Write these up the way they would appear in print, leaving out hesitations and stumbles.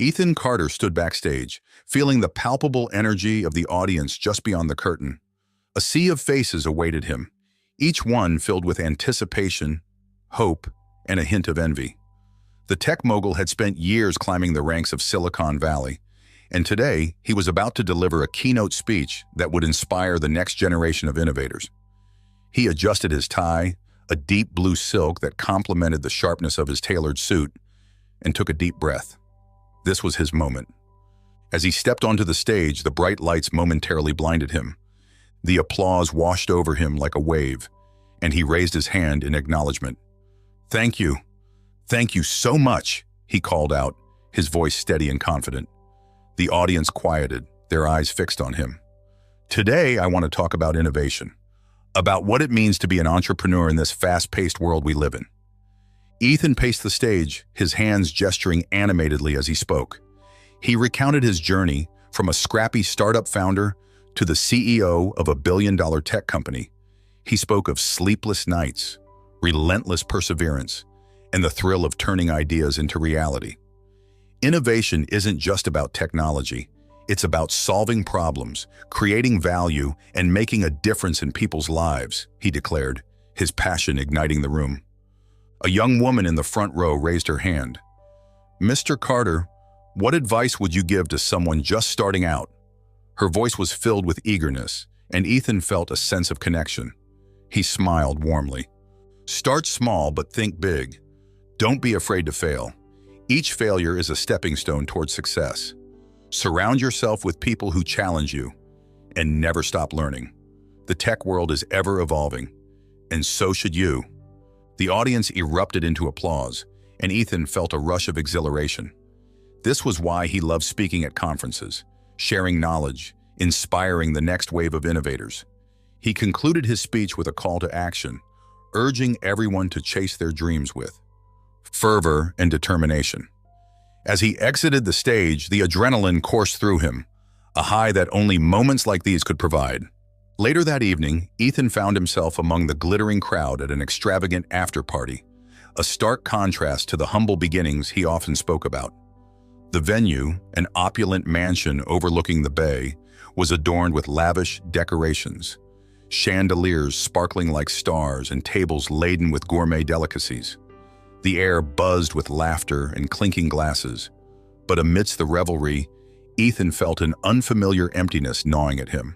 Ethan Carter stood backstage, feeling the palpable energy of the audience just beyond the curtain. A sea of faces awaited him, each one filled with anticipation, hope, and a hint of envy. The tech mogul had spent years climbing the ranks of Silicon Valley, and today he was about to deliver a keynote speech that would inspire the next generation of innovators. He adjusted his tie, a deep blue silk that complemented the sharpness of his tailored suit, and took a deep breath. This was his moment. As he stepped onto the stage, the bright lights momentarily blinded him. The applause washed over him like a wave, and he raised his hand in acknowledgement. "Thank you. Thank you so much," he called out, his voice steady and confident. The audience quieted, their eyes fixed on him. Today, I want to talk about innovation, about what it means to be an entrepreneur in this fast-paced world we live in. Ethan paced the stage, his hands gesturing animatedly as he spoke. He recounted his journey from a scrappy startup founder to the CEO of a billion-dollar tech company. He spoke of sleepless nights, relentless perseverance, and the thrill of turning ideas into reality. Innovation isn't just about technology. It's about solving problems, creating value, and making a difference in people's lives, he declared, his passion igniting the room. A young woman in the front row raised her hand. "Mr. Carter, what advice would you give to someone just starting out?" Her voice was filled with eagerness, and Ethan felt a sense of connection. He smiled warmly. "Start small, but think big. Don't be afraid to fail. Each failure is a stepping stone towards success. Surround yourself with people who challenge you, and never stop learning. The tech world is ever evolving, and so should you." The audience erupted into applause, and Ethan felt a rush of exhilaration. This was why he loved speaking at conferences, sharing knowledge, inspiring the next wave of innovators. He concluded his speech with a call to action, urging everyone to chase their dreams with fervor and determination. As he exited the stage, the adrenaline coursed through him, a high that only moments like these could provide. Later that evening, Ethan found himself among the glittering crowd at an extravagant after-party, a stark contrast to the humble beginnings he often spoke about. The venue, an opulent mansion overlooking the bay, was adorned with lavish decorations, chandeliers sparkling like stars and tables laden with gourmet delicacies. The air buzzed with laughter and clinking glasses, but amidst the revelry, Ethan felt an unfamiliar emptiness gnawing at him.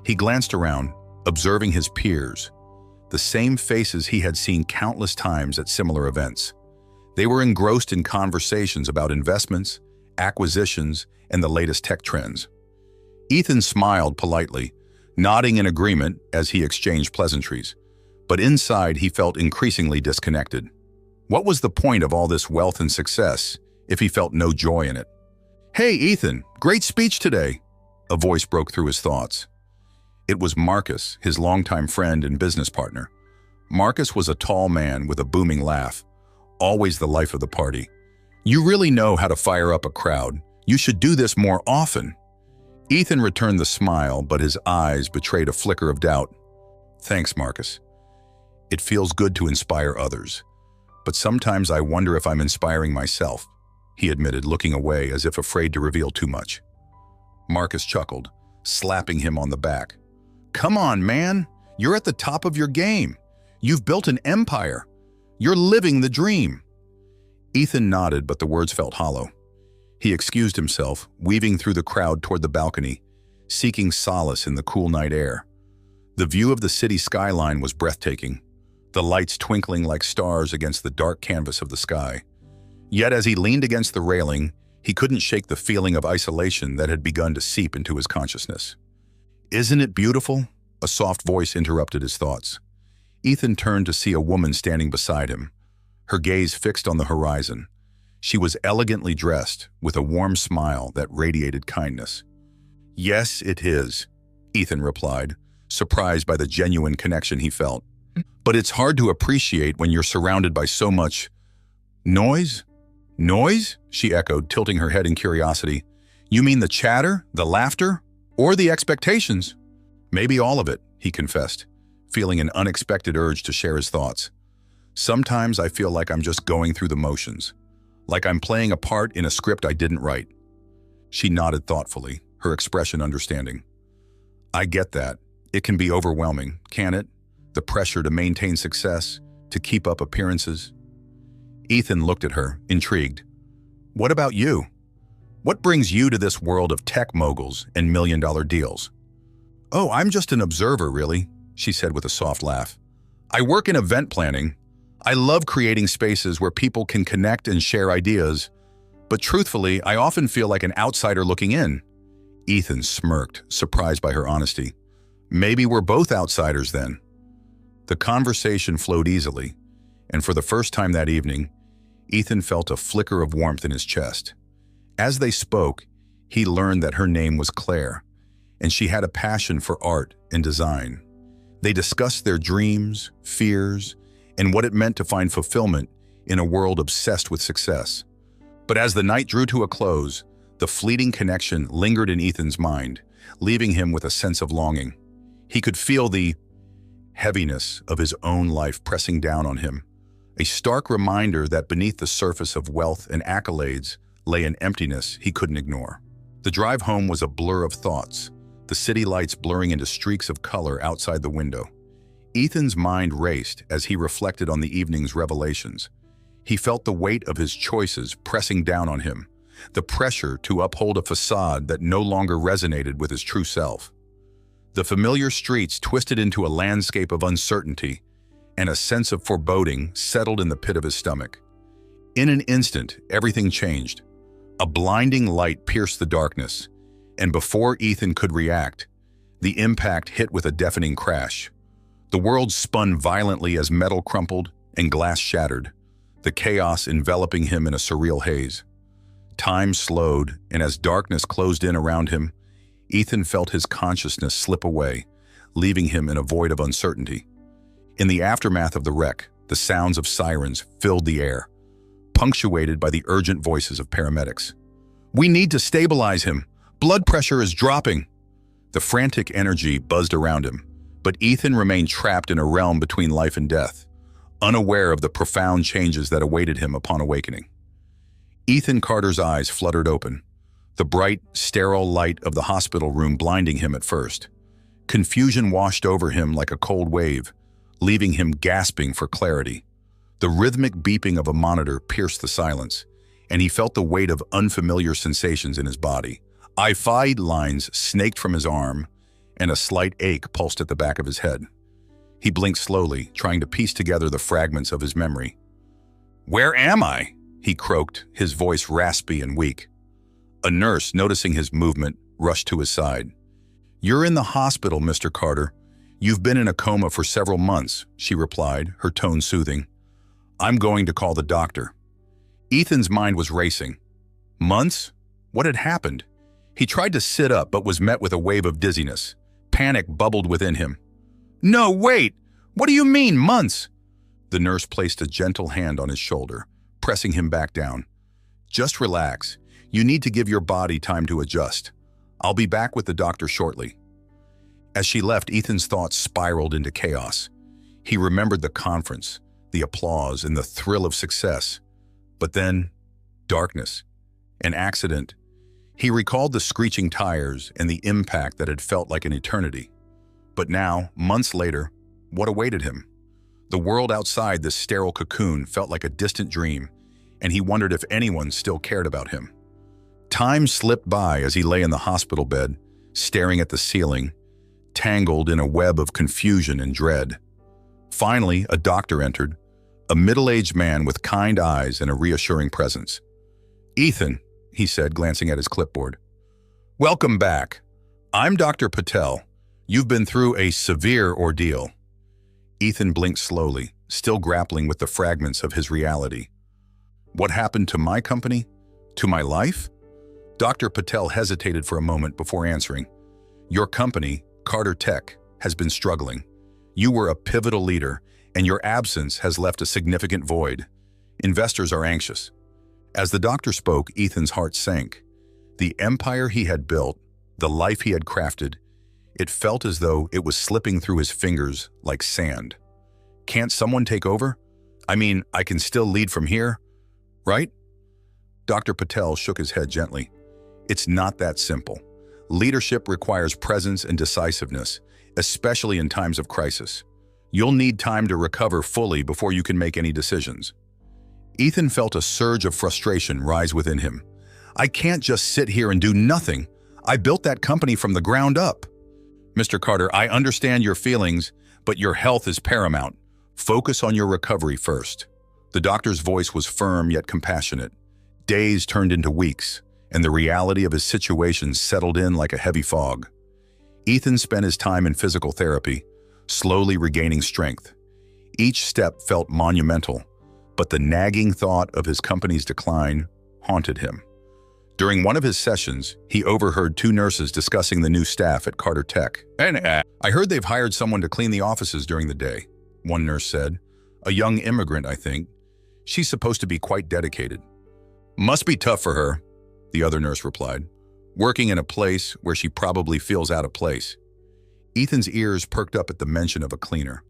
He glanced around, observing his peers, the same faces he had seen countless times at similar events. They were engrossed in conversations about investments, acquisitions, and the latest tech trends. Ethan smiled politely, nodding in agreement as he exchanged pleasantries, but inside he felt increasingly disconnected. What was the point of all this wealth and success if he felt no joy in it? "Hey, Ethan, great speech today," a voice broke through his thoughts. It was Marcus, his longtime friend and business partner. Marcus was a tall man with a booming laugh, always the life of the party. "You really know how to fire up a crowd. You should do this more often." Ethan returned the smile, but his eyes betrayed a flicker of doubt. "Thanks, Marcus. It feels good to inspire others. But sometimes I wonder if I'm inspiring myself," he admitted, looking away as if afraid to reveal too much. Marcus chuckled, slapping him on the back. "Come on, man. You're at the top of your game. You've built an empire. You're living the dream." Ethan nodded, but the words felt hollow. He excused himself, weaving through the crowd toward the balcony, seeking solace in the cool night air. The view of the city skyline was breathtaking, the lights twinkling like stars against the dark canvas of the sky. Yet as he leaned against the railing, he couldn't shake the feeling of isolation that had begun to seep into his consciousness. "Isn't it beautiful?" A soft voice interrupted his thoughts. Ethan turned to see a woman standing beside him, her gaze fixed on the horizon. She was elegantly dressed, with a warm smile that radiated kindness. "Yes, it is," Ethan replied, surprised by the genuine connection he felt. "But it's hard to appreciate when you're surrounded by so much noise." "Noise?" she echoed, tilting her head in curiosity. "You mean the chatter, the laughter, or the expectations?" "Maybe all of it," he confessed, feeling an unexpected urge to share his thoughts. "Sometimes I feel like I'm just going through the motions, like I'm playing a part in a script I didn't write. She nodded thoughtfully, her expression understanding. I get that. It can be overwhelming, can it? The pressure to maintain success, to keep up appearances. Ethan looked at her, intrigued. What about you? What brings you to this world of tech moguls and million-dollar deals? Oh, I'm just an observer, really, she said with a soft laugh. I work in event planning. I love creating spaces where people can connect and share ideas, but truthfully, I often feel like an outsider looking in. Ethan smirked, surprised by her honesty. Maybe we're both outsiders then. The conversation flowed easily, and for the first time that evening, Ethan felt a flicker of warmth in his chest. As they spoke, he learned that her name was Claire, and she had a passion for art and design. They discussed their dreams, fears, and what it meant to find fulfillment in a world obsessed with success. But as the night drew to a close, the fleeting connection lingered in Ethan's mind, leaving him with a sense of longing. He could feel the heaviness of his own life pressing down on him, a stark reminder that beneath the surface of wealth and accolades lay an emptiness he couldn't ignore. The drive home was a blur of thoughts, the city lights blurring into streaks of color outside the window. Ethan's mind raced as he reflected on the evening's revelations. He felt the weight of his choices pressing down on him, the pressure to uphold a facade that no longer resonated with his true self. The familiar streets twisted into a landscape of uncertainty, and a sense of foreboding settled in the pit of his stomach. In an instant, everything changed. A blinding light pierced the darkness, and before Ethan could react, the impact hit with a deafening crash. The world spun violently as metal crumpled and glass shattered, the chaos enveloping him in a surreal haze. Time slowed, and as darkness closed in around him, Ethan felt his consciousness slip away, leaving him in a void of uncertainty. In the aftermath of the wreck, the sounds of sirens filled the air, punctuated by the urgent voices of paramedics. We need to stabilize him. Blood pressure is dropping. The frantic energy buzzed around him, but Ethan remained trapped in a realm between life and death, unaware of the profound changes that awaited him upon awakening. Ethan Carter's eyes fluttered open, the bright, sterile light of the hospital room blinding him at first. Confusion washed over him like a cold wave, leaving him gasping for clarity. The rhythmic beeping of a monitor pierced the silence, and he felt the weight of unfamiliar sensations in his body. IV lines snaked from his arm, and a slight ache pulsed at the back of his head. He blinked slowly, trying to piece together the fragments of his memory. "Where am I?" he croaked, his voice raspy and weak. A nurse, noticing his movement, rushed to his side. "You're in the hospital, Mr. Carter. You've been in a coma for several months," she replied, her tone soothing. "I'm going to call the doctor." Ethan's mind was racing. Months? What had happened? He tried to sit up but was met with a wave of dizziness. Panic bubbled within him. "No, wait! What do you mean, months?" The nurse placed a gentle hand on his shoulder, pressing him back down. "Just relax. You need to give your body time to adjust. I'll be back with the doctor shortly." As she left, Ethan's thoughts spiraled into chaos. He remembered the conference, the applause, and the thrill of success. But then, darkness, an accident. He recalled the screeching tires and the impact that had felt like an eternity. But now, months later, what awaited him? The world outside this sterile cocoon felt like a distant dream, and he wondered if anyone still cared about him. Time slipped by as he lay in the hospital bed, staring at the ceiling, tangled in a web of confusion and dread. Finally, a doctor entered, a middle-aged man with kind eyes and a reassuring presence. "Ethan," he said, glancing at his clipboard. "Welcome back. I'm Dr. Patel. You've been through a severe ordeal." Ethan blinked slowly, still grappling with the fragments of his reality. "What happened to my company? To my life?" Dr. Patel hesitated for a moment before answering. "Your company, Carter Tech, has been struggling. You were a pivotal leader, and your absence has left a significant void. Investors are anxious." As the doctor spoke, Ethan's heart sank. The empire he had built, the life he had crafted, it felt as though it was slipping through his fingers like sand. "Can't someone take over? I mean, I can still lead from here, right?" Dr. Patel shook his head gently. It's not that simple. Leadership requires presence and decisiveness, especially in times of crisis. You'll need time to recover fully before you can make any decisions. Ethan felt a surge of frustration rise within him. I can't just sit here and do nothing. I built that company from the ground up. Mr. Carter, I understand your feelings, but your health is paramount. Focus on your recovery first. The doctor's voice was firm yet compassionate. Days turned into weeks, and the reality of his situation settled in like a heavy fog. Ethan spent his time in physical therapy, slowly regaining strength. Each step felt monumental, but the nagging thought of his company's decline haunted him. During one of his sessions, he overheard two nurses discussing the new staff at Carter Tech. I heard they've hired someone to clean the offices during the day, one nurse said. A young immigrant, I think. She's supposed to be quite dedicated. Must be tough for her, the other nurse replied, working in a place where she probably feels out of place. Ethan's ears perked up at the mention of a cleaner.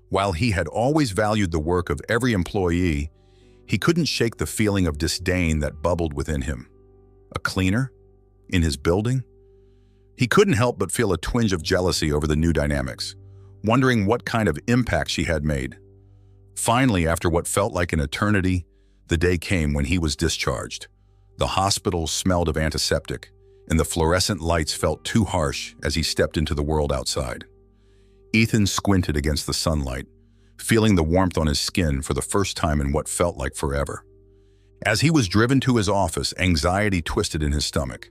While he had always valued the work of every employee, he couldn't shake the feeling of disdain that bubbled within him. A cleaner? In his building? He couldn't help but feel a twinge of jealousy over the new dynamics, wondering what kind of impact she had made. Finally, after what felt like an eternity, the day came when he was discharged. The hospital smelled of antiseptic, and the fluorescent lights felt too harsh as he stepped into the world outside. Ethan squinted against the sunlight, feeling the warmth on his skin for the first time in what felt like forever. As he was driven to his office, anxiety twisted in his stomach.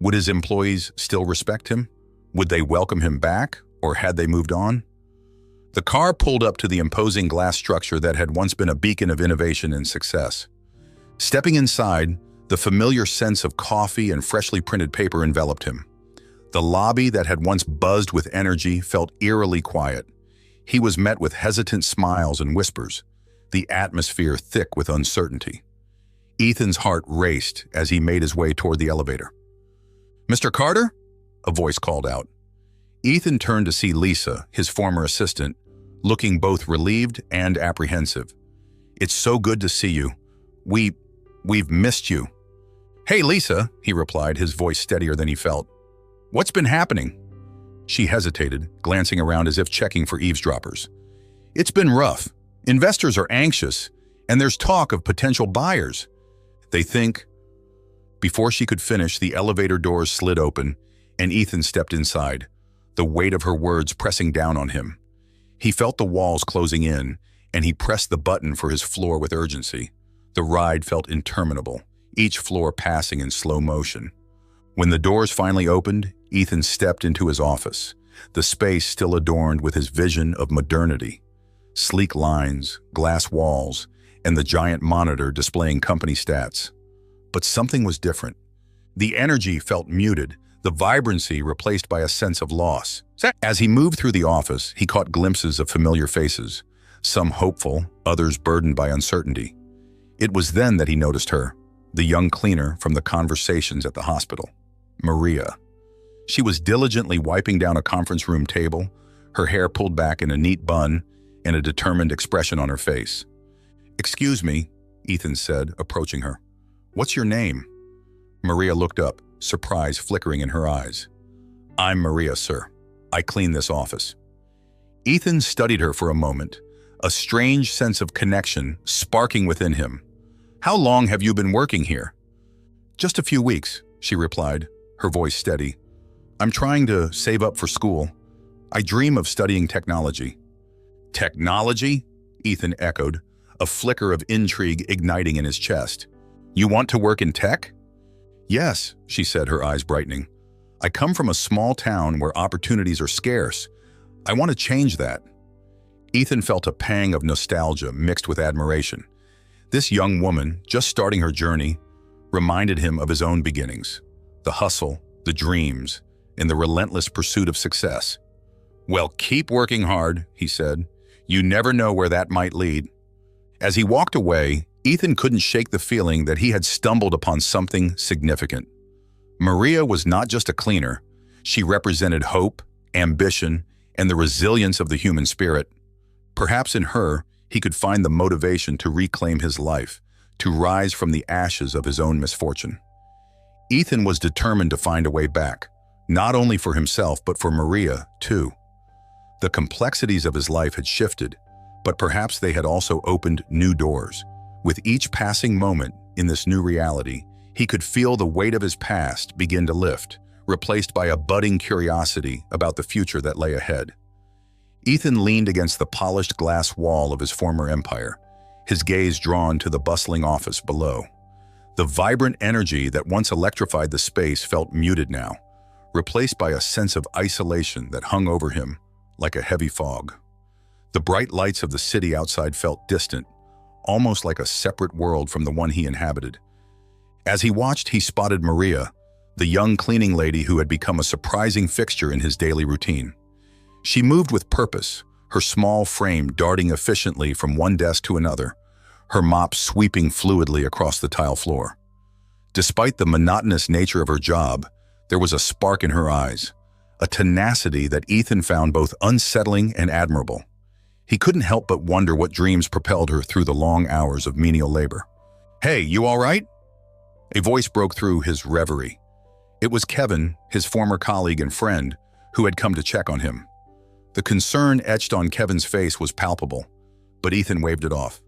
Would his employees still respect him? Would they welcome him back, or had they moved on? The car pulled up to the imposing glass structure that had once been a beacon of innovation and success. Stepping inside, the familiar sense of coffee and freshly printed paper enveloped him. The lobby that had once buzzed with energy felt eerily quiet. He was met with hesitant smiles and whispers, the atmosphere thick with uncertainty. Ethan's heart raced as he made his way toward the elevator. "Mr. Carter?" a voice called out. Ethan turned to see Lisa, his former assistant, looking both relieved and apprehensive. "It's so good to see you. We've missed you." "Hey, Lisa," he replied, his voice steadier than he felt. "What's been happening?" She hesitated, glancing around as if checking for eavesdroppers. "It's been rough. Investors are anxious, and there's talk of potential buyers. They think..." Before she could finish, the elevator doors slid open, and Ethan stepped inside, the weight of her words pressing down on him. He felt the walls closing in, and he pressed the button for his floor with urgency. The ride felt interminable, each floor passing in slow motion. When the doors finally opened, Ethan stepped into his office, the space still adorned with his vision of modernity. Sleek lines, glass walls, and the giant monitor displaying company stats. But something was different. The energy felt muted, the vibrancy replaced by a sense of loss. As he moved through the office, he caught glimpses of familiar faces, some hopeful, others burdened by uncertainty. It was then that he noticed her, the young cleaner from the conversations at the hospital, Maria. She was diligently wiping down a conference room table, her hair pulled back in a neat bun, and a determined expression on her face. "Excuse me," Ethan said, approaching her. "What's your name?" Maria looked up, surprise flickering in her eyes. "I'm Maria, sir. I clean this office." Ethan studied her for a moment, a strange sense of connection sparking within him. "How long have you been working here?" "Just a few weeks," she replied, her voice steady. "I'm trying to save up for school. I dream of studying technology." "Technology?" Ethan echoed, a flicker of intrigue igniting in his chest. "You want to work in tech?" "Yes," she said, her eyes brightening. "I come from a small town where opportunities are scarce. I want to change that." Ethan felt a pang of nostalgia mixed with admiration. This young woman, just starting her journey, reminded him of his own beginnings, the hustle, the dreams, and the relentless pursuit of success. "Well, keep working hard," he said. "You never know where that might lead." As he walked away, Ethan couldn't shake the feeling that he had stumbled upon something significant. Maria was not just a cleaner. She represented hope, ambition, and the resilience of the human spirit. Perhaps in her, he could find the motivation to reclaim his life, to rise from the ashes of his own misfortune. Ethan was determined to find a way back, not only for himself but for Maria, too. The complexities of his life had shifted, but perhaps they had also opened new doors. With each passing moment in this new reality, he could feel the weight of his past begin to lift, replaced by a budding curiosity about the future that lay ahead. Ethan leaned against the polished glass wall of his former empire, his gaze drawn to the bustling office below. The vibrant energy that once electrified the space felt muted now, replaced by a sense of isolation that hung over him like a heavy fog. The bright lights of the city outside felt distant, almost like a separate world from the one he inhabited. As he watched, he spotted Maria, the young cleaning lady who had become a surprising fixture in his daily routine. She moved with purpose, her small frame darting efficiently from one desk to another, her mop sweeping fluidly across the tile floor. Despite the monotonous nature of her job, there was a spark in her eyes, a tenacity that Ethan found both unsettling and admirable. He couldn't help but wonder what dreams propelled her through the long hours of menial labor. "Hey, you all right?" A voice broke through his reverie. It was Kevin, his former colleague and friend, who had come to check on him. The concern etched on Kevin's face was palpable, but Ethan waved it off.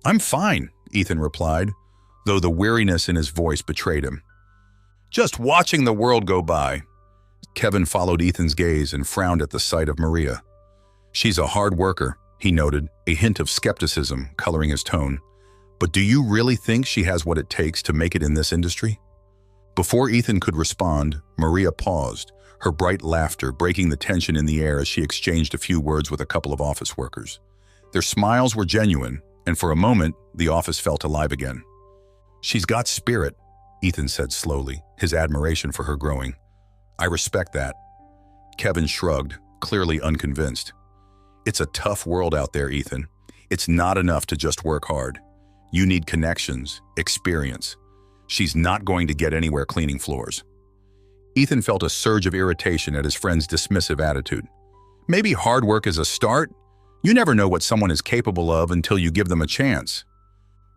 "I'm fine," Ethan replied, though the weariness in his voice betrayed him. "Just watching the world go by." Kevin followed Ethan's gaze and frowned at the sight of Maria. "She's a hard worker," he noted, a hint of skepticism coloring his tone. "But do you really think she has what it takes to make it in this industry?" Before Ethan could respond, Maria paused, her bright laughter breaking the tension in the air as she exchanged a few words with a couple of office workers. Their smiles were genuine, and for a moment, the office felt alive again. "She's got spirit," Ethan said slowly, his admiration for her growing. "I respect that." Kevin shrugged, clearly unconvinced. "It's a tough world out there, Ethan. It's not enough to just work hard. You need connections, experience. She's not going to get anywhere cleaning floors." Ethan felt a surge of irritation at his friend's dismissive attitude. "Maybe hard work is a start? You never know what someone is capable of until you give them a chance."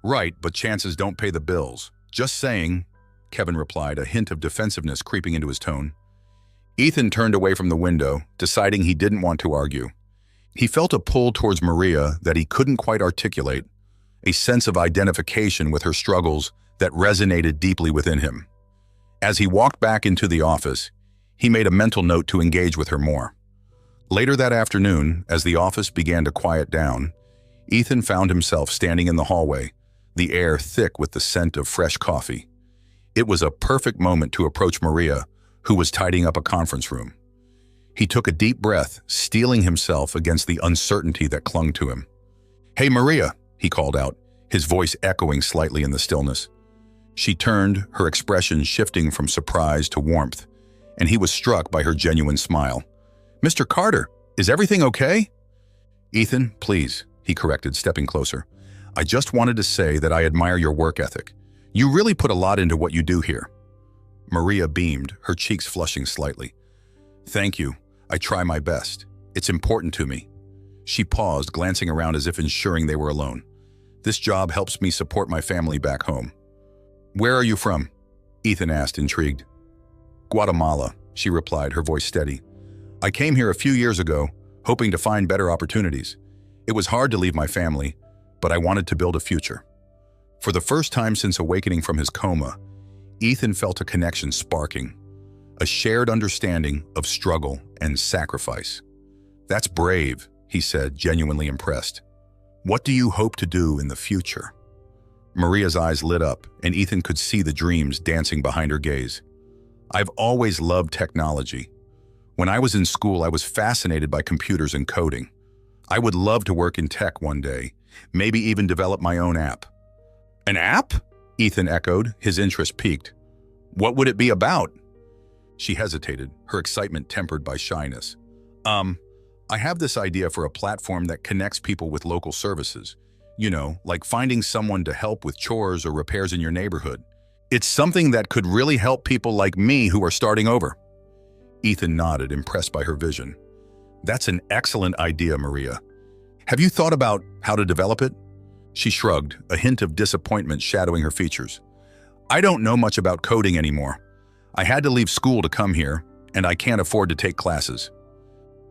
"Right, but chances don't pay the bills. Just saying," Kevin replied, a hint of defensiveness creeping into his tone. Ethan turned away from the window, deciding he didn't want to argue. He felt a pull towards Maria that he couldn't quite articulate, a sense of identification with her struggles that resonated deeply within him. As he walked back into the office, he made a mental note to engage with her more. Later that afternoon, as the office began to quiet down, Ethan found himself standing in the hallway, the air thick with the scent of fresh coffee. It was a perfect moment to approach Maria, who was tidying up a conference room. He took a deep breath, steeling himself against the uncertainty that clung to him. "Hey, Maria," he called out, his voice echoing slightly in the stillness. She turned, her expression shifting from surprise to warmth, and he was struck by her genuine smile. "Mr. Carter, is everything okay?" "Ethan, please," he corrected, stepping closer. "I just wanted to say that I admire your work ethic. You really put a lot into what you do here." Maria beamed, her cheeks flushing slightly. "Thank you. I try my best. It's important to me." She paused, glancing around as if ensuring they were alone. "This job helps me support my family back home." "Where are you from?" Ethan asked, intrigued. "Guatemala," she replied, her voice steady. "I came here a few years ago, hoping to find better opportunities. It was hard to leave my family, but I wanted to build a future." For the first time since awakening from his coma, Ethan felt a connection sparking, a shared understanding of struggle and sacrifice. "That's brave," he said, genuinely impressed. "What do you hope to do in the future?" Maria's eyes lit up, and Ethan could see the dreams dancing behind her gaze. "I've always loved technology. When I was in school, I was fascinated by computers and coding. I would love to work in tech one day, maybe even develop my own app." "An app?" Ethan echoed, his interest piqued. "What would it be about?" She hesitated, her excitement tempered by shyness. I have this idea for a platform that connects people with local services. You know, like finding someone to help with chores or repairs in your neighborhood. It's something that could really help people like me who are starting over." Ethan nodded, impressed by her vision. "That's an excellent idea, Maria. Have you thought about how to develop it?" She shrugged, a hint of disappointment shadowing her features. I don't know much about coding anymore. I had to leave school to come here, and I can't afford to take classes.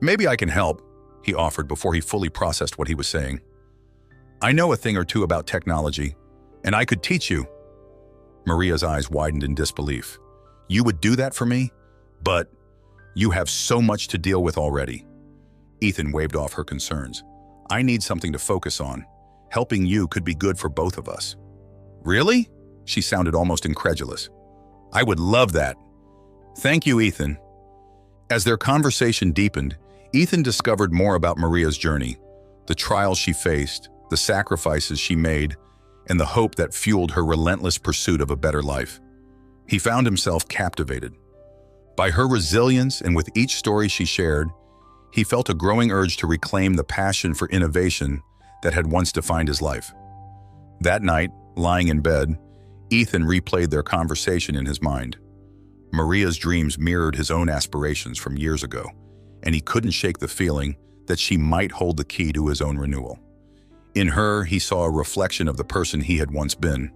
Maybe I can help, he offered before he fully processed what he was saying. I know a thing or two about technology, and I could teach you. Maria's eyes widened in disbelief. You would do that for me? But you have so much to deal with already. Ethan waved off her concerns. I need something to focus on. Helping you could be good for both of us. Really? She sounded almost incredulous. I would love that. Thank you, Ethan. As their conversation deepened, Ethan discovered more about Maria's journey, the trials she faced, the sacrifices she made, and the hope that fueled her relentless pursuit of a better life. He found himself captivated. By her resilience and with each story she shared, he felt a growing urge to reclaim the passion for innovation that had once defined his life. That night, lying in bed, Ethan replayed their conversation in his mind. Maria's dreams mirrored his own aspirations from years ago, and he couldn't shake the feeling that she might hold the key to his own renewal. In her, he saw a reflection of the person he had once been,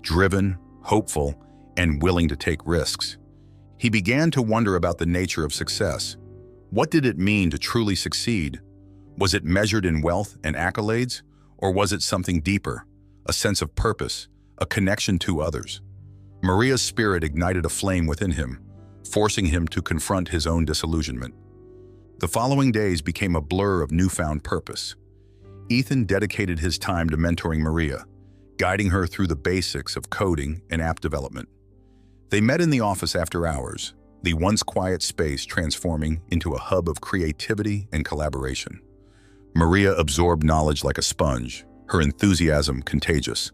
driven, hopeful, and willing to take risks. He began to wonder about the nature of success. What did it mean to truly succeed? Was it measured in wealth and accolades, or was it something deeper, a sense of purpose, a connection to others? Maria's spirit ignited a flame within him, forcing him to confront his own disillusionment. The following days became a blur of newfound purpose. Ethan dedicated his time to mentoring Maria, guiding her through the basics of coding and app development. They met in the office after hours, the once quiet space transforming into a hub of creativity and collaboration. Maria absorbed knowledge like a sponge, her enthusiasm contagious.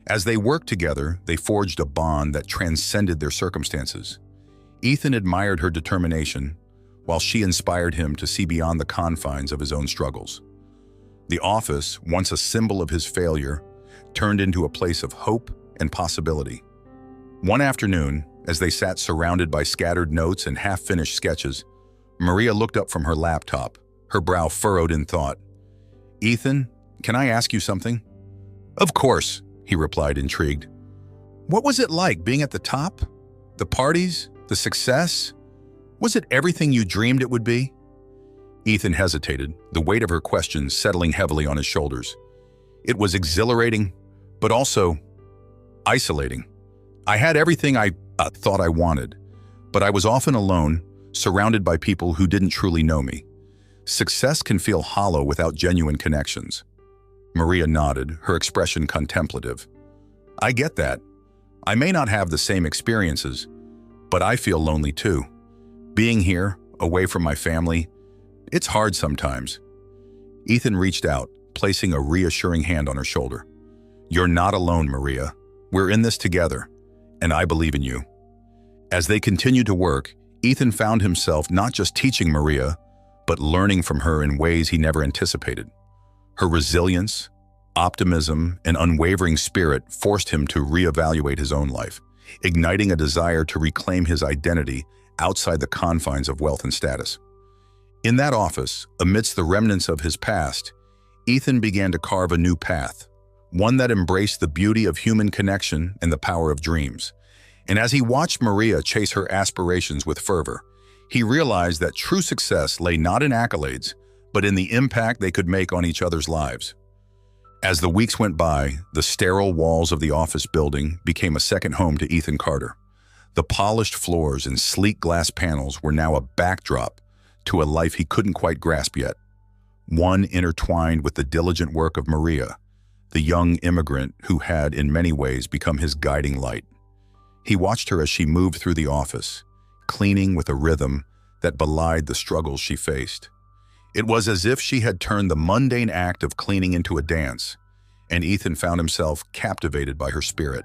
As they worked together, they forged a bond that transcended their circumstances. Ethan admired her determination, while she inspired him to see beyond the confines of his own struggles. The office, once a symbol of his failure, turned into a place of hope and possibility. One afternoon, as they sat surrounded by scattered notes and half-finished sketches, Maria looked up from her laptop, her brow furrowed in thought. Ethan, can I ask you something? Of course, he replied, intrigued. What was it like being at the top? The parties? The success? Was it everything you dreamed it would be? Ethan hesitated, the weight of her question settling heavily on his shoulders. It was exhilarating, but also isolating. I had everything I thought I wanted, but I was often alone, surrounded by people who didn't truly know me. Success can feel hollow without genuine connections. Maria nodded, her expression contemplative. I get that. I may not have the same experiences, but I feel lonely too. Being here, away from my family, it's hard sometimes. Ethan reached out, placing a reassuring hand on her shoulder. You're not alone, Maria. We're in this together, and I believe in you. As they continued to work, Ethan found himself not just teaching Maria, but learning from her in ways he never anticipated. Her resilience, optimism, and unwavering spirit forced him to reevaluate his own life, igniting a desire to reclaim his identity outside the confines of wealth and status. In that office, amidst the remnants of his past, Ethan began to carve a new path, one that embraced the beauty of human connection and the power of dreams. And as he watched Maria chase her aspirations with fervor, he realized that true success lay not in accolades, but in the impact they could make on each other's lives. As the weeks went by, the sterile walls of the office building became a second home to Ethan Carter. The polished floors and sleek glass panels were now a backdrop to a life he couldn't quite grasp yet, one intertwined with the diligent work of Maria, the young immigrant who had in many ways become his guiding light. He watched her as she moved through the office, cleaning with a rhythm that belied the struggles she faced. It was as if she had turned the mundane act of cleaning into a dance, and Ethan found himself captivated by her spirit.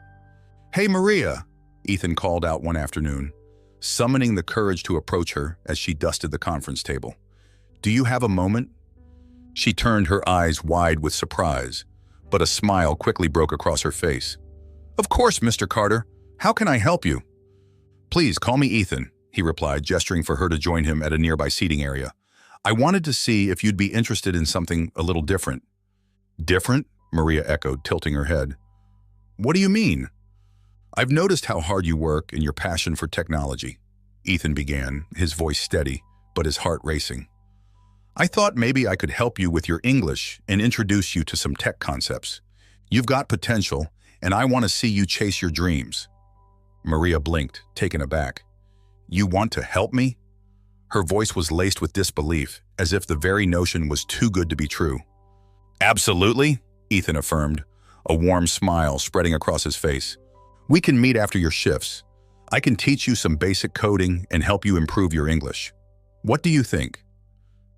"Hey, Maria," Ethan called out one afternoon, summoning the courage to approach her as she dusted the conference table. "Do you have a moment?" She turned, her eyes wide with surprise, but a smile quickly broke across her face. "Of course, Mr. Carter. How can I help you?" "Please call me Ethan," he replied, gesturing for her to join him at a nearby seating area. "I wanted to see if you'd be interested in something a little different." "Different?" Maria echoed, tilting her head. What do you mean? I've noticed how hard you work and your passion for technology, Ethan began, his voice steady, but his heart racing. I thought maybe I could help you with your English and introduce you to some tech concepts. You've got potential, and I want to see you chase your dreams. Maria blinked, taken aback. You want to help me? Her voice was laced with disbelief, as if the very notion was too good to be true. Absolutely, Ethan affirmed, a warm smile spreading across his face. We can meet after your shifts. I can teach you some basic coding and help you improve your English. What do you think?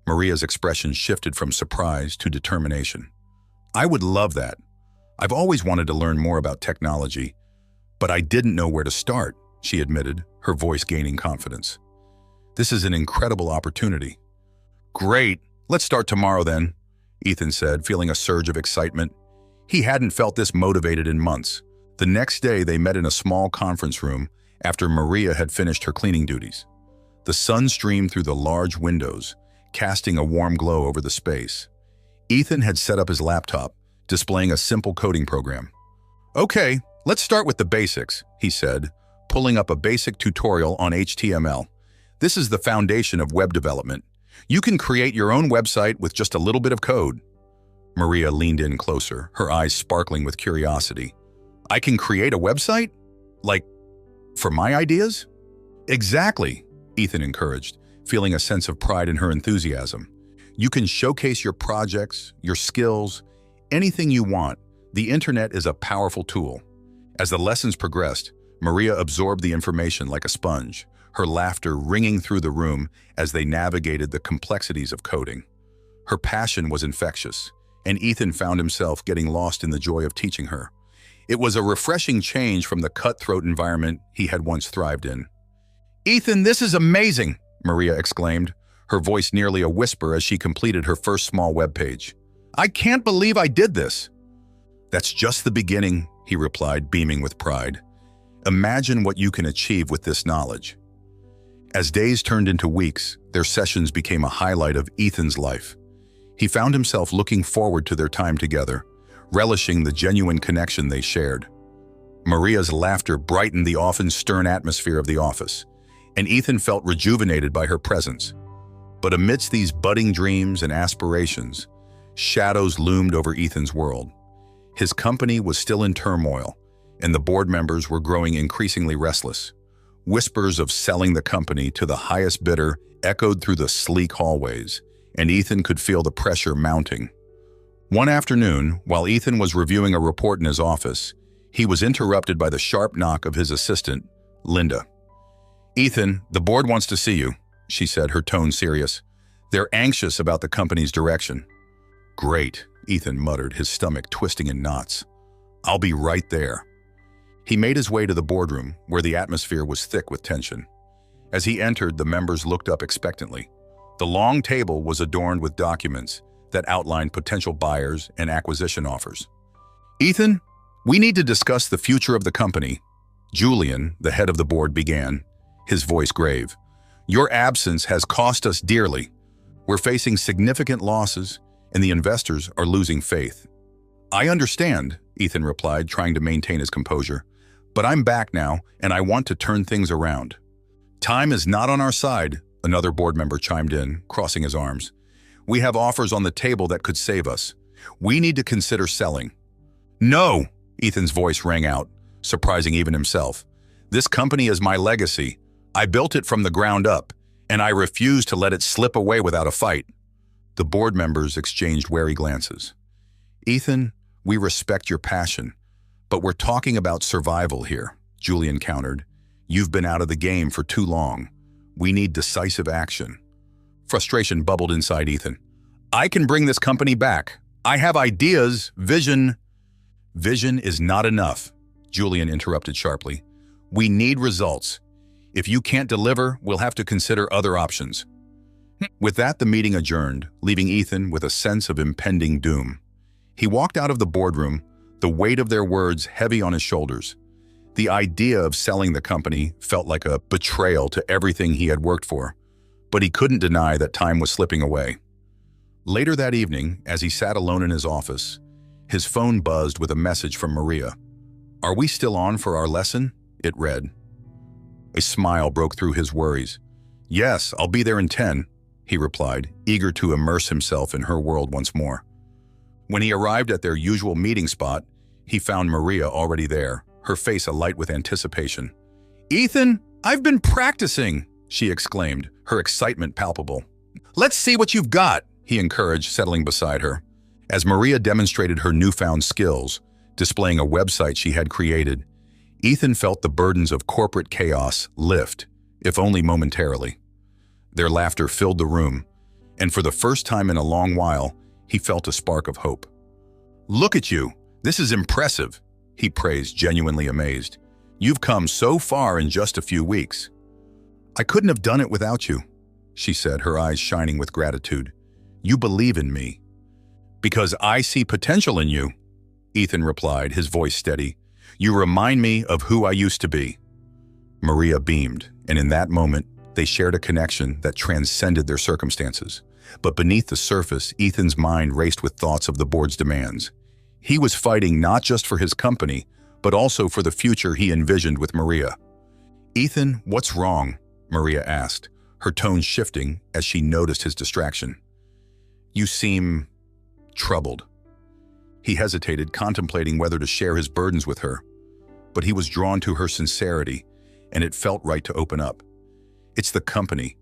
Maria's expression shifted from surprise to determination. I would love that. I've always wanted to learn more about technology, but I didn't know where to start, she admitted, her voice gaining confidence. This is an incredible opportunity. Great, let's start tomorrow then, Ethan said, feeling a surge of excitement. He hadn't felt this motivated in months. The next day, they met in a small conference room after Maria had finished her cleaning duties. The sun streamed through the large windows, casting a warm glow over the space. Ethan had set up his laptop, displaying a simple coding program. Okay, let's start with the basics, he said, pulling up a basic tutorial on HTML. This is the foundation of web development. You can create your own website with just a little bit of code. Maria leaned in closer, her eyes sparkling with curiosity. I can create a website? Like, for my ideas? Exactly, Ethan encouraged, feeling a sense of pride in her enthusiasm. You can showcase your projects, your skills, anything you want. The internet is a powerful tool. As the lessons progressed, Maria absorbed the information like a sponge, her laughter ringing through the room as they navigated the complexities of coding. Her passion was infectious, and Ethan found himself getting lost in the joy of teaching her. It was a refreshing change from the cutthroat environment he had once thrived in. Ethan, this is amazing, Maria exclaimed, her voice nearly a whisper as she completed her first small web page. I can't believe I did this. That's just the beginning, he replied, beaming with pride. Imagine what you can achieve with this knowledge. As days turned into weeks, their sessions became a highlight of Ethan's life. He found himself looking forward to their time together, relishing the genuine connection they shared. Maria's laughter brightened the often stern atmosphere of the office, and Ethan felt rejuvenated by her presence. But amidst these budding dreams and aspirations, shadows loomed over Ethan's world. His company was still in turmoil, and the board members were growing increasingly restless. Whispers of selling the company to the highest bidder echoed through the sleek hallways, and Ethan could feel the pressure mounting. One afternoon, while Ethan was reviewing a report in his office, he was interrupted by the sharp knock of his assistant, Linda. Ethan, the board wants to see you, she said, her tone serious. They're anxious about the company's direction. Great, Ethan muttered, his stomach twisting in knots. I'll be right there. He made his way to the boardroom, where the atmosphere was thick with tension. As he entered, the members looked up expectantly. The long table was adorned with documents that outlined potential buyers and acquisition offers. Ethan, we need to discuss the future of the company. Julian, the head of the board, began, his voice grave. Your absence has cost us dearly. We're facing significant losses, and the investors are losing faith. I understand, Ethan replied, trying to maintain his composure. But I'm back now, and I want to turn things around. Time is not on our side, another board member chimed in, crossing his arms. We have offers on the table that could save us. We need to consider selling. No, Ethan's voice rang out, surprising even himself. This company is my legacy. I built it from the ground up, and I refuse to let it slip away without a fight. The board members exchanged wary glances. Ethan, we respect your passion, but we're talking about survival here, Julian countered. You've been out of the game for too long. We need decisive action. Frustration bubbled inside Ethan. I can bring this company back. I have ideas, vision. Vision is not enough, Julian interrupted sharply. We need results. If you can't deliver, we'll have to consider other options. With that, the meeting adjourned, leaving Ethan with a sense of impending doom. He walked out of the boardroom, the weight of their words heavy on his shoulders. The idea of selling the company felt like a betrayal to everything he had worked for, but he couldn't deny that time was slipping away. Later that evening, as he sat alone in his office, His phone buzzed with a message from Maria. "Are we still on for our lesson?" it read. A smile broke through his worries. "Yes, I'll be there in 10, he replied, eager to immerse himself in her world once more. When he arrived at their usual meeting spot, he found Maria already there, her face alight with anticipation. "Ethan, I've been practicing," she exclaimed, her excitement palpable. "Let's see what you've got," he encouraged, settling beside her. As Maria demonstrated her newfound skills, displaying a website she had created, Ethan felt the burdens of corporate chaos lift, if only momentarily. Their laughter filled the room, and for the first time in a long while, he felt a spark of hope. "Look at you! This is impressive," he praised, genuinely amazed. "You've come so far in just a few weeks." "I couldn't have done it without you," she said, her eyes shining with gratitude. "You believe in me." "Because I see potential in you," Ethan replied, his voice steady. "You remind me of who I used to be." Maria beamed, and in that moment, they shared a connection that transcended their circumstances. But beneath the surface, Ethan's mind raced with thoughts of the board's demands. He was fighting not just for his company, but also for the future he envisioned with Maria. "Ethan, what's wrong?" Maria asked, her tone shifting as she noticed his distraction. "You seem troubled." He hesitated, contemplating whether to share his burdens with her, but he was drawn to her sincerity, and it felt right to open up. "It's the company.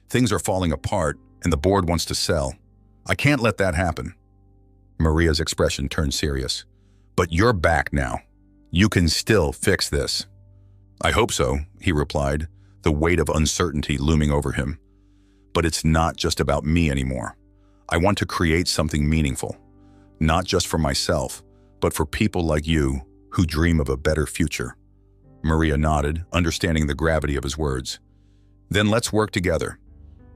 Things are falling apart, and the board wants to sell. I can't let that happen." Maria's expression turned serious. "But you're back now. You can still fix this." "I hope so," he replied, the weight of uncertainty looming over him. "But it's not just about me anymore. I want to create something meaningful, not just for myself, but for people like you who dream of a better future." Maria nodded, understanding the gravity of his words. "Then let's work together.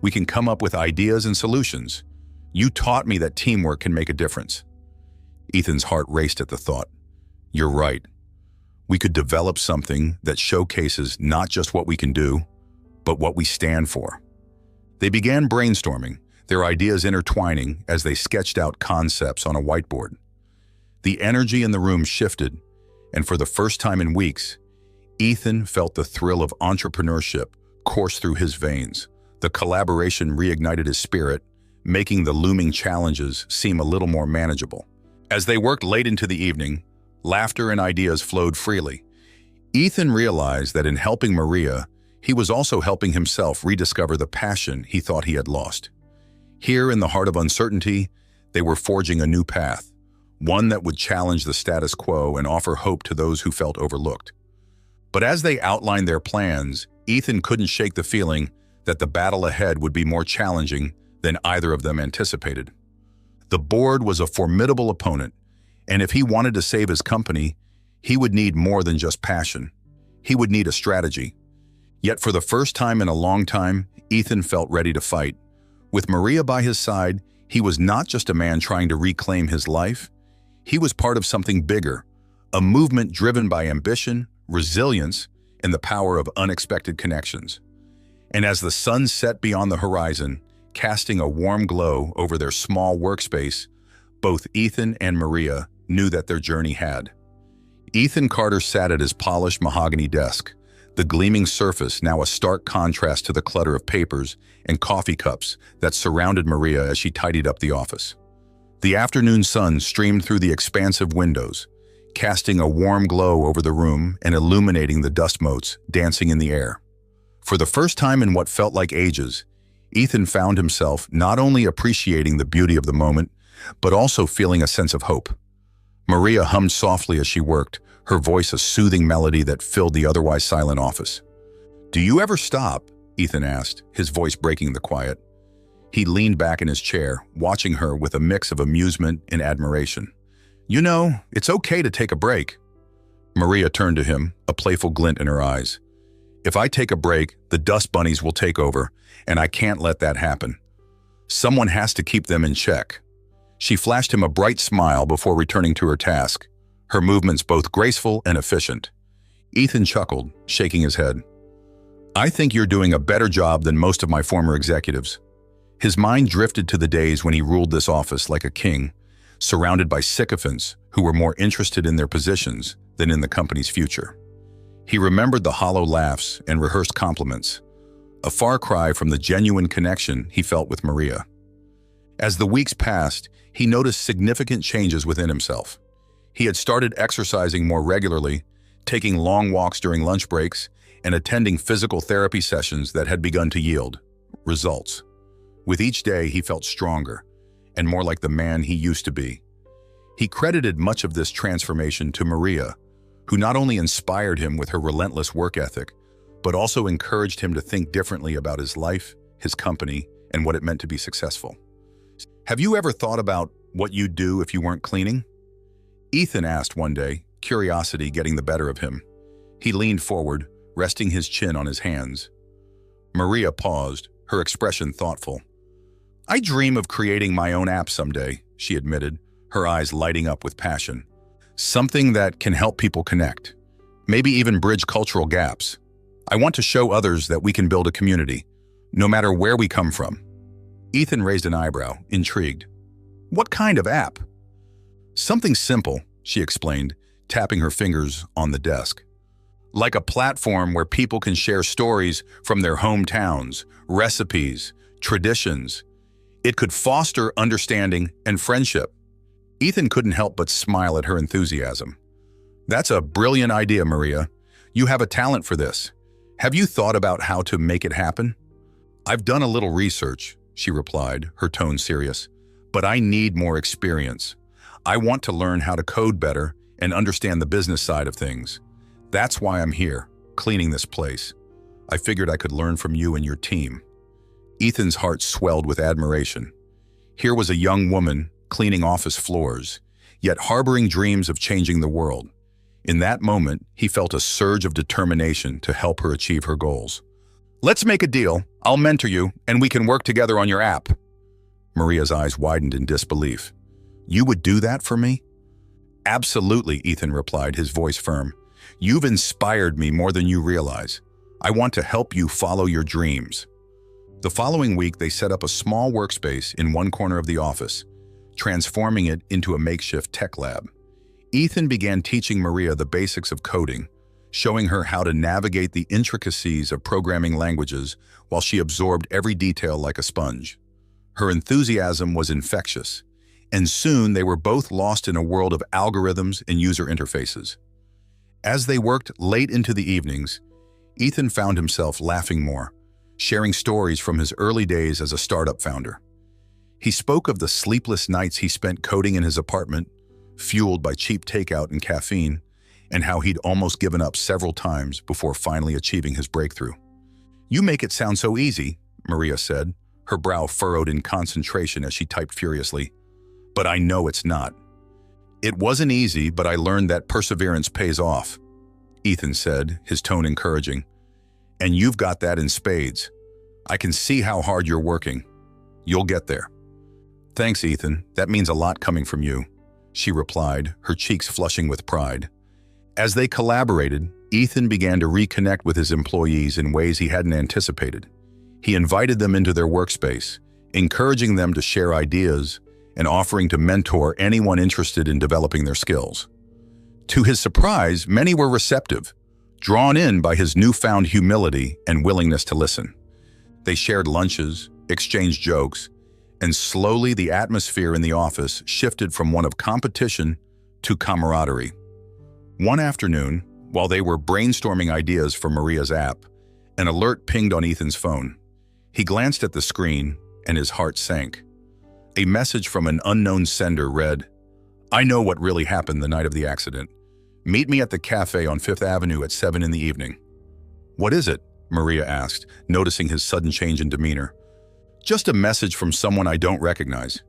We can come up with ideas and solutions. You taught me that teamwork can make a difference." Ethan's heart raced at the thought. "You're right. We could develop something that showcases not just what we can do, but what we stand for." They began brainstorming, their ideas intertwining as they sketched out concepts on a whiteboard. The energy in the room shifted, and for the first time in weeks, Ethan felt the thrill of entrepreneurship course through his veins. The collaboration reignited his spirit, making the looming challenges seem a little more manageable. As they worked late into the evening, laughter and ideas flowed freely. Ethan realized that in helping Maria, he was also helping himself rediscover the passion he thought he had lost. Here in the heart of uncertainty, they were forging a new path, one that would challenge the status quo and offer hope to those who felt overlooked. But as they outlined their plans, Ethan couldn't shake the feeling that the battle ahead would be more challenging than either of them anticipated. The board was a formidable opponent, and if he wanted to save his company, he would need more than just passion. He would need a strategy. Yet for the first time in a long time, Ethan felt ready to fight. With Maria by his side, he was not just a man trying to reclaim his life. He was part of something bigger, a movement driven by ambition, resilience, and the power of unexpected connections. And as the sun set beyond the horizon, casting a warm glow over their small workspace, both Ethan and Maria knew that their journey had. Ethan Carter sat at his polished mahogany desk, the gleaming surface now a stark contrast to the clutter of papers and coffee cups that surrounded Maria as she tidied up the office. The afternoon sun streamed through the expansive windows, casting a warm glow over the room and illuminating the dust motes dancing in the air. For the first time in what felt like ages, Ethan found himself not only appreciating the beauty of the moment, but also feeling a sense of hope. Maria hummed softly as she worked, her voice a soothing melody that filled the otherwise silent office. "Do you ever stop?" Ethan asked, his voice breaking the quiet. He leaned back in his chair, watching her with a mix of amusement and admiration. "You know, it's okay to take a break." Maria turned to him, a playful glint in her eyes. "If I take a break, the dust bunnies will take over, and I can't let that happen. Someone has to keep them in check." She flashed him a bright smile before returning to her task, her movements both graceful and efficient. Ethan chuckled, shaking his head. "I think you're doing a better job than most of my former executives." His mind drifted to the days when he ruled this office like a king, surrounded by sycophants who were more interested in their positions than in the company's future. He remembered the hollow laughs and rehearsed compliments, a far cry from the genuine connection he felt with Maria. As the weeks passed, he noticed significant changes within himself. He had started exercising more regularly, taking long walks during lunch breaks, and attending physical therapy sessions that had begun to yield results. With each day, he felt stronger and more like the man he used to be. He credited much of this transformation to Maria, who not only inspired him with her relentless work ethic, but also encouraged him to think differently about his life, his company, and what it meant to be successful. Have you ever thought about what you'd do if you weren't cleaning? Ethan asked one day, curiosity getting the better of him. He leaned forward, resting his chin on his hands. Maria paused, her expression thoughtful. I dream of creating my own app someday, she admitted, her eyes lighting up with passion. Something that can help people connect, maybe even bridge cultural gaps. I want to show others that we can build a community, no matter where we come from. Ethan raised an eyebrow, intrigued. What kind of app? Something simple, she explained, tapping her fingers on the desk. Like a platform where people can share stories from their hometowns, recipes, traditions. It could foster understanding and friendship. Ethan couldn't help but smile at her enthusiasm. That's a brilliant idea, Maria. You have a talent for this. Have you thought about how to make it happen? I've done a little research, she replied, her tone serious, but I need more experience. I want to learn how to code better and understand the business side of things. That's why I'm here, cleaning this place. I figured I could learn from you and your team. Ethan's heart swelled with admiration. Here was a young woman cleaning office floors, yet harboring dreams of changing the world. In that moment, he felt a surge of determination to help her achieve her goals. Let's make a deal. I'll mentor you, and we can work together on your app. Maria's eyes widened in disbelief. You would do that for me? Absolutely, Ethan replied, his voice firm. You've inspired me more than you realize. I want to help you follow your dreams. The following week, they set up a small workspace in one corner of the office, transforming it into a makeshift tech lab. Ethan began teaching Maria the basics of coding, showing her how to navigate the intricacies of programming languages while she absorbed every detail like a sponge. Her enthusiasm was infectious, and soon they were both lost in a world of algorithms and user interfaces. As they worked late into the evenings, Ethan found himself laughing more, sharing stories from his early days as a startup founder. He spoke of the sleepless nights he spent coding in his apartment, fueled by cheap takeout and caffeine, and how he'd almost given up several times before finally achieving his breakthrough. You make it sound so easy, Maria said, her brow furrowed in concentration as she typed furiously. But I know it's not. It wasn't easy, but I learned that perseverance pays off, Ethan said, his tone encouraging. And you've got that in spades. I can see how hard you're working. You'll get there. Thanks, Ethan. That means a lot coming from you, she replied, her cheeks flushing with pride. As they collaborated, Ethan began to reconnect with his employees in ways he hadn't anticipated. He invited them into their workspace, encouraging them to share ideas and offering to mentor anyone interested in developing their skills. To his surprise, many were receptive, drawn in by his newfound humility and willingness to listen. They shared lunches, exchanged jokes, and slowly the atmosphere in the office shifted from one of competition to camaraderie. One afternoon, while they were brainstorming ideas for Maria's app, an alert pinged on Ethan's phone. He glanced at the screen, and his heart sank. A message from an unknown sender read, I know what really happened the night of the accident. Meet me at the cafe on 5th Avenue at 7 in the evening. What is it? Maria asked, noticing his sudden change in demeanor. Just a message from someone I don't recognize,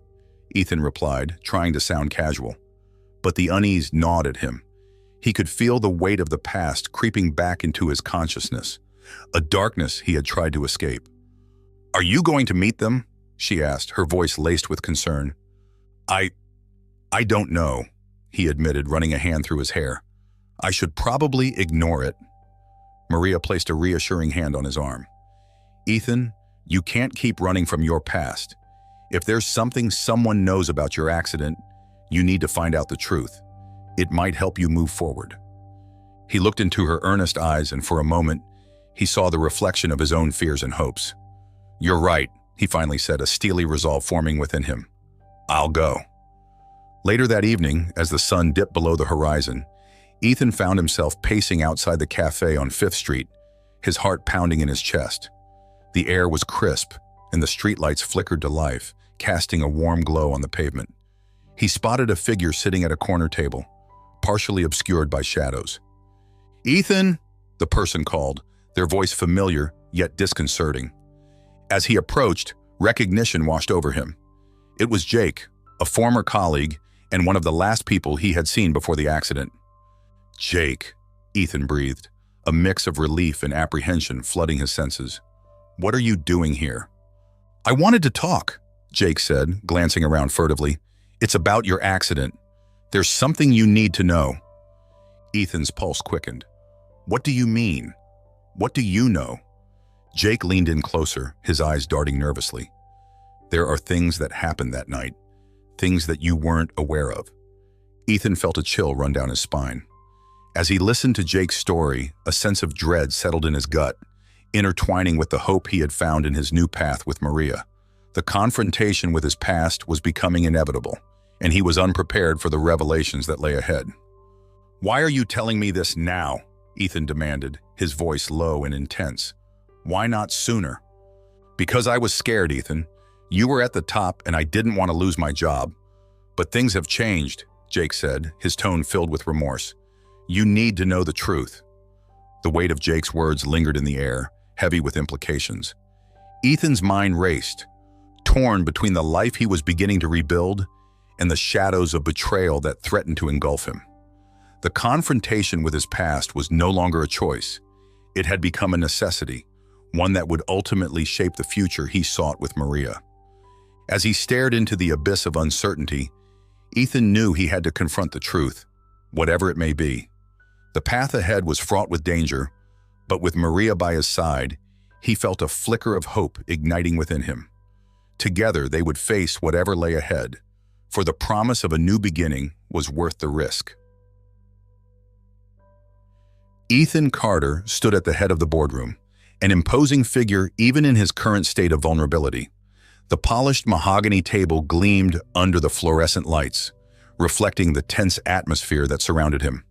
Ethan replied, trying to sound casual. But the unease gnawed at him. He could feel the weight of the past creeping back into his consciousness, a darkness he had tried to escape. Are you going to meet them? She asked, her voice laced with concern. I don't know, he admitted, running a hand through his hair. I should probably ignore it. Maria placed a reassuring hand on his arm. Ethan, you can't keep running from your past. If there's something someone knows about your accident, You need to find out the truth. It might help you move forward." He looked into her earnest eyes, and for a moment, he saw the reflection of his own fears and hopes. "You're right," he finally said, a steely resolve forming within him. "I'll go." Later that evening, as the sun dipped below the horizon, Ethan found himself pacing outside the cafe on 5th Street, his heart pounding in his chest. The air was crisp, and the streetlights flickered to life, casting a warm glow on the pavement. He spotted a figure sitting at a corner table, partially obscured by shadows. "Ethan," the person called, their voice familiar yet disconcerting. As he approached, recognition washed over him. It was Jake, a former colleague and one of the last people he had seen before the accident. "Jake," Ethan breathed, a mix of relief and apprehension flooding his senses. "What are you doing here?" "I wanted to talk," Jake said, glancing around furtively. "It's about your accident. There's something you need to know." Ethan's pulse quickened. "What do you mean? What do you know?" Jake leaned in closer, his eyes darting nervously. "There are things that happened that night, things that you weren't aware of." Ethan felt a chill run down his spine. As he listened to Jake's story, a sense of dread settled in his gut, intertwining with the hope he had found in his new path with Maria. The confrontation with his past was becoming inevitable, and he was unprepared for the revelations that lay ahead. "Why are you telling me this now?" Ethan demanded, his voice low and intense. "Why not sooner?" "Because I was scared, Ethan. You were at the top and I didn't want to lose my job. But things have changed," Jake said, his tone filled with remorse. "You need to know the truth." The weight of Jake's words lingered in the air, heavy with implications. Ethan's mind raced, torn between the life he was beginning to rebuild and the shadows of betrayal that threatened to engulf him. The confrontation with his past was no longer a choice. It had become a necessity, one that would ultimately shape the future he sought with Maria. As he stared into the abyss of uncertainty, Ethan knew he had to confront the truth, whatever it may be. The path ahead was fraught with danger, but with Maria by his side, he felt a flicker of hope igniting within him. Together, they would face whatever lay ahead, for the promise of a new beginning was worth the risk. Ethan Carter stood at the head of the boardroom, an imposing figure even in his current state of vulnerability. The polished mahogany table gleamed under the fluorescent lights, reflecting the tense atmosphere that surrounded him.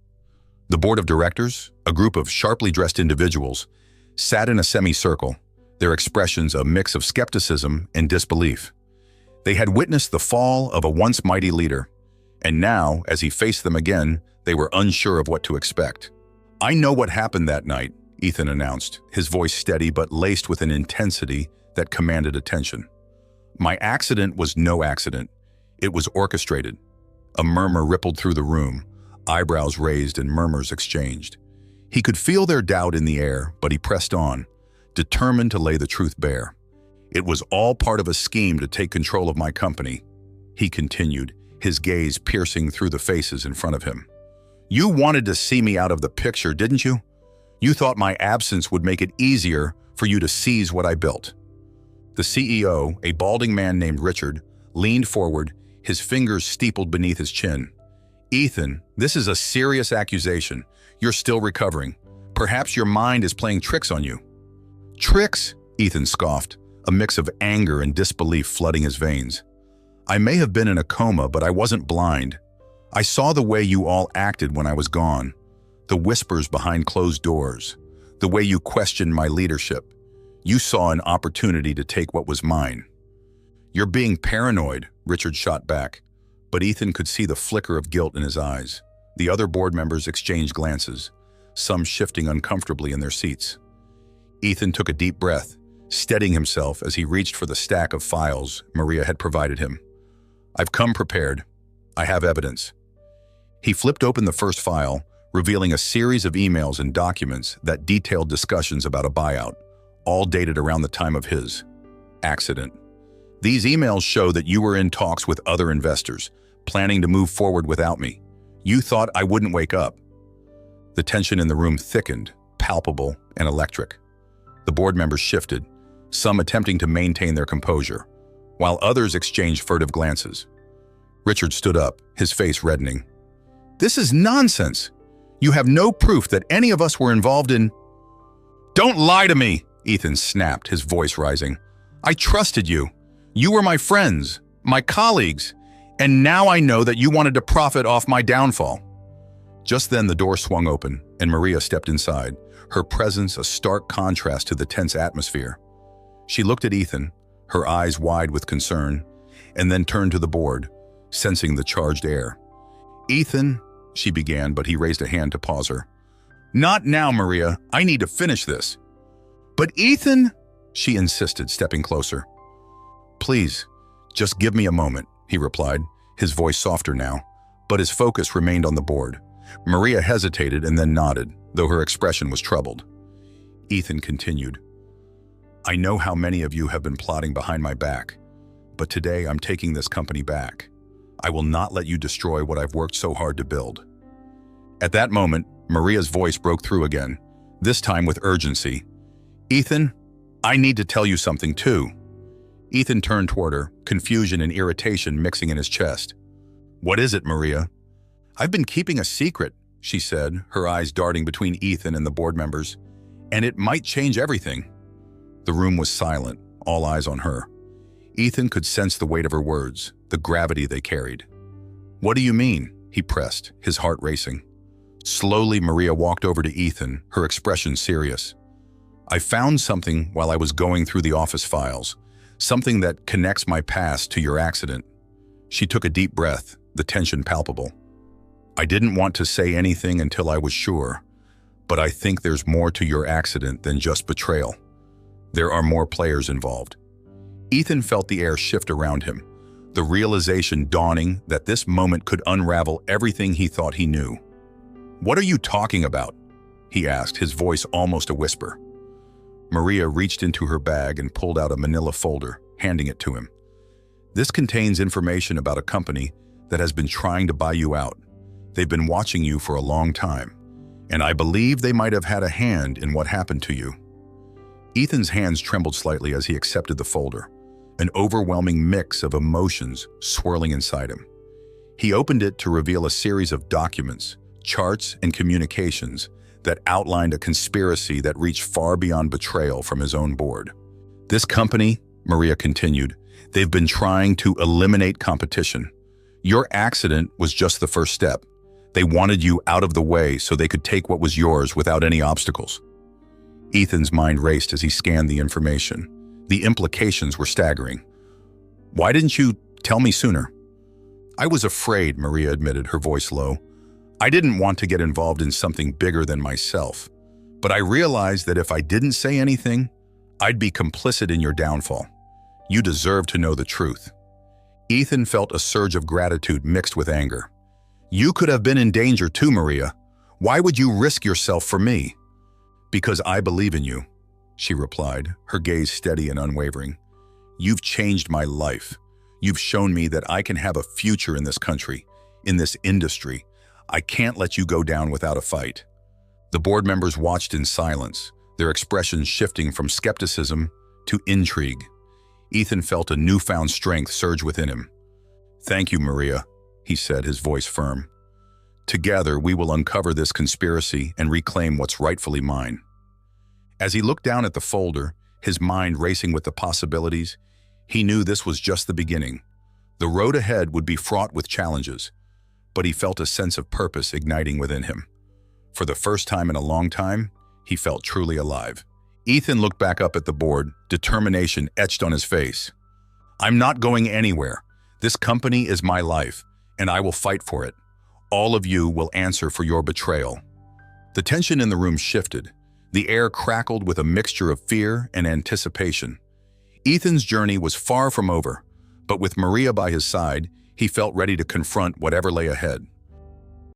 The board of directors, a group of sharply dressed individuals, sat in a semicircle, their expressions a mix of skepticism and disbelief. They had witnessed the fall of a once mighty leader, and now, as he faced them again, they were unsure of what to expect. "I know what happened that night," Ethan announced, his voice steady but laced with an intensity that commanded attention. "My accident was no accident. It was orchestrated." A murmur rippled through the room, eyebrows raised and murmurs exchanged. He could feel their doubt in the air, but he pressed on, determined to lay the truth bare. "It was all part of a scheme to take control of my company," he continued, his gaze piercing through the faces in front of him. "You wanted to see me out of the picture, didn't you? You thought my absence would make it easier for you to seize what I built." The CEO, a balding man named Richard, leaned forward, his fingers steepled beneath his chin. "Ethan, this is a serious accusation. You're still recovering. Perhaps your mind is playing tricks on you." "Tricks?" Ethan scoffed, a mix of anger and disbelief flooding his veins. "I may have been in a coma, but I wasn't blind. I saw the way you all acted when I was gone, the whispers behind closed doors, the way you questioned my leadership. You saw an opportunity to take what was mine." "You're being paranoid," Richard shot back, but Ethan could see the flicker of guilt in his eyes. The other board members exchanged glances, some shifting uncomfortably in their seats. Ethan took a deep breath, steadying himself as he reached for the stack of files Maria had provided him. "I've come prepared. I have evidence." He flipped open the first file, revealing a series of emails and documents that detailed discussions about a buyout, all dated around the time of his accident. "These emails show that you were in talks with other investors, planning to move forward without me. You thought I wouldn't wake up." The tension in the room thickened, palpable and electric. The board members shifted, some attempting to maintain their composure, while others exchanged furtive glances. Richard stood up, his face reddening. This is nonsense. You have no proof that any of us were involved in— Don't lie to me, Ethan snapped, his voice rising. I trusted you. You were my friends, my colleagues, and now I know that you wanted to profit off my downfall. Just then the door swung open and Maria stepped inside, her presence a stark contrast to the tense atmosphere. She looked at Ethan, her eyes wide with concern, and then turned to the board, sensing the charged air. Ethan, she began, but he raised a hand to pause her. Not now, Maria. I need to finish this. But Ethan, she insisted, stepping closer. Please, just give me a moment, he replied, his voice softer now, but his focus remained on the board. Maria hesitated and then nodded, though her expression was troubled. Ethan continued. I know how many of you have been plotting behind my back, but today I'm taking this company back. I will not let you destroy what I've worked so hard to build. At that moment, Maria's voice broke through again, this time with urgency. Ethan, I need to tell you something too. Ethan turned toward her, confusion and irritation mixing in his chest. What is it, Maria? I've been keeping a secret, she said, her eyes darting between Ethan and the board members, and it might change everything. The room was silent, all eyes on her. Ethan could sense the weight of her words, the gravity they carried. What do you mean? He pressed, his heart racing. Slowly, Maria walked over to Ethan, her expression serious. I found something while I was going through the office files, something that connects my past to your accident. She took a deep breath, the tension palpable. I didn't want to say anything until I was sure, but I think there's more to your accident than just betrayal. There are more players involved. Ethan felt the air shift around him, the realization dawning that this moment could unravel everything he thought he knew. What are you talking about? He asked, his voice almost a whisper. Maria reached into her bag and pulled out a manila folder, handing it to him. This contains information about a company that has been trying to buy you out. They've been watching you for a long time, and I believe they might have had a hand in what happened to you. Ethan's hands trembled slightly as he accepted the folder, an overwhelming mix of emotions swirling inside him. He opened it to reveal a series of documents, charts, and communications that outlined a conspiracy that reached far beyond betrayal from his own board. This company, Maria continued, they've been trying to eliminate competition. Your accident was just the first step. They wanted you out of the way so they could take what was yours without any obstacles. Ethan's mind raced as he scanned the information. The implications were staggering. Why didn't you tell me sooner? I was afraid, Maria admitted, her voice low. I didn't want to get involved in something bigger than myself, but I realized that if I didn't say anything, I'd be complicit in your downfall. You deserve to know the truth. Ethan felt a surge of gratitude mixed with anger. You could have been in danger too, Maria. Why would you risk yourself for me? Because I believe in you, she replied, her gaze steady and unwavering. You've changed my life. You've shown me that I can have a future in this country, in this industry. I can't let you go down without a fight. The board members watched in silence, their expressions shifting from skepticism to intrigue. Ethan felt a newfound strength surge within him. Thank you, Maria, he said, his voice firm. Together, we will uncover this conspiracy and reclaim what's rightfully mine. As he looked down at the folder, his mind racing with the possibilities, he knew this was just the beginning. The road ahead would be fraught with challenges, but he felt a sense of purpose igniting within him. For the first time in a long time, he felt truly alive. Ethan looked back up at the board, determination etched on his face. I'm not going anywhere. This company is my life, and I will fight for it. All of you will answer for your betrayal. The tension in the room shifted. The air crackled with a mixture of fear and anticipation. Ethan's journey was far from over, but with Maria by his side, he felt ready to confront whatever lay ahead.